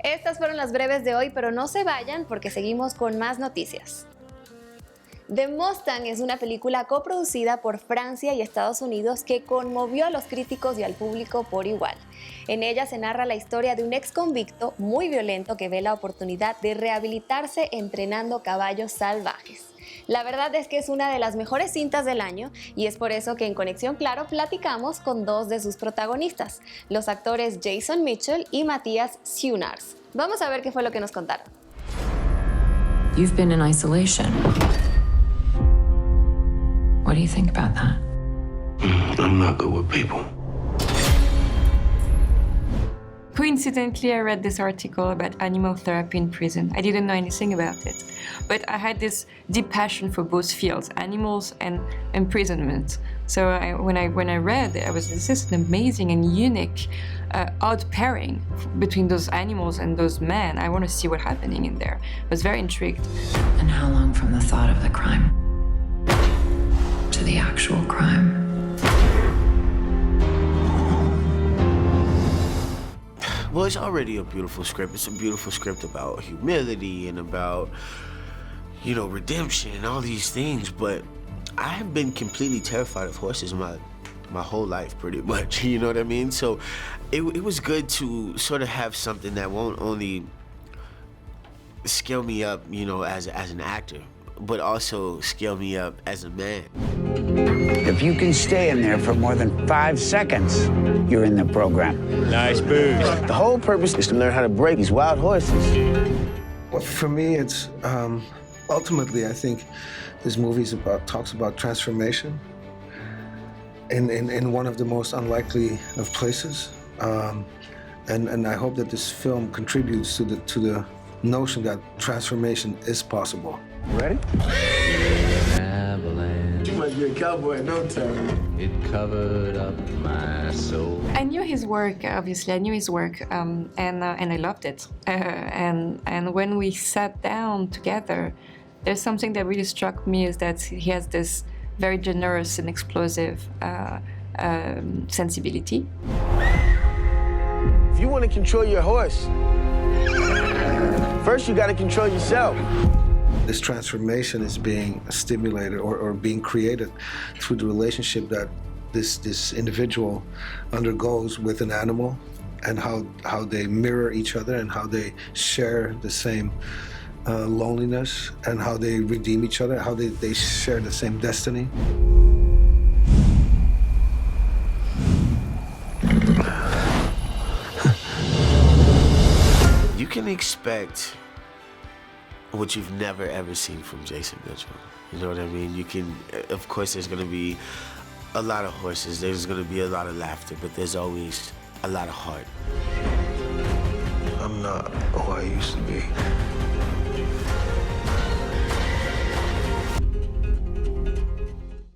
Estas fueron las breves de hoy, pero no se vayan porque seguimos con más noticias. The Mustang es una película coproducida por Francia y Estados Unidos que conmovió a los críticos y al público por igual. En ella se narra la historia de un ex convicto muy violento que ve la oportunidad de rehabilitarse entrenando caballos salvajes. La verdad es que es una de las mejores cintas del año y es por eso que en Conexión Claro platicamos con dos de sus protagonistas, los actores Jason Mitchell y Matthias Schoenaerts. Vamos a ver qué fue lo que nos contaron. You've been in isolation. What do you think about that? I'm not good with people. Coincidentally, I read this article about animal therapy in prison. I didn't know anything about it, but I had this deep passion for both fields, animals and imprisonment. So when I read it, I was, this is an amazing and unique, odd pairing between those animals and those men. I want to see what's happening in there. I was very intrigued. And how long from the thought of the crime to the actual crime? Well, it's already a beautiful script. It's a beautiful script about humility and about, redemption and all these things. But I have been completely terrified of horses my whole life, pretty much. You know what I mean? So it was good to sort of have something that won't only scale me up, as an actor, but also scale me up as a man. If you can stay in there for more than 5 seconds, you're in the program. Nice boost. The whole purpose is to learn how to break these wild horses. Well, for me, it's ultimately, I think this movie talks about transformation in one of the most unlikely of places, and I hope that this film contributes to the notion that transformation is possible. Ready? You might be a cowboy in no time. It covered up my soul. I knew his work, obviously. I knew his work, and I loved it. And when we sat down together, there's something that really struck me is that he has this very generous and explosive sensibility. If you want to control your horse, first you got to control yourself. This transformation is being stimulated or being created through the relationship that this individual undergoes with an animal, and how they mirror each other and how they share the same loneliness, and how they redeem each other, how they share the same destiny. You can expect what you've never ever seen from Jason Mitchell. You know what I mean? You can, of course, there's gonna be a lot of horses, there's gonna be a lot of laughter, but there's always a lot of heart. I'm not who I used to be.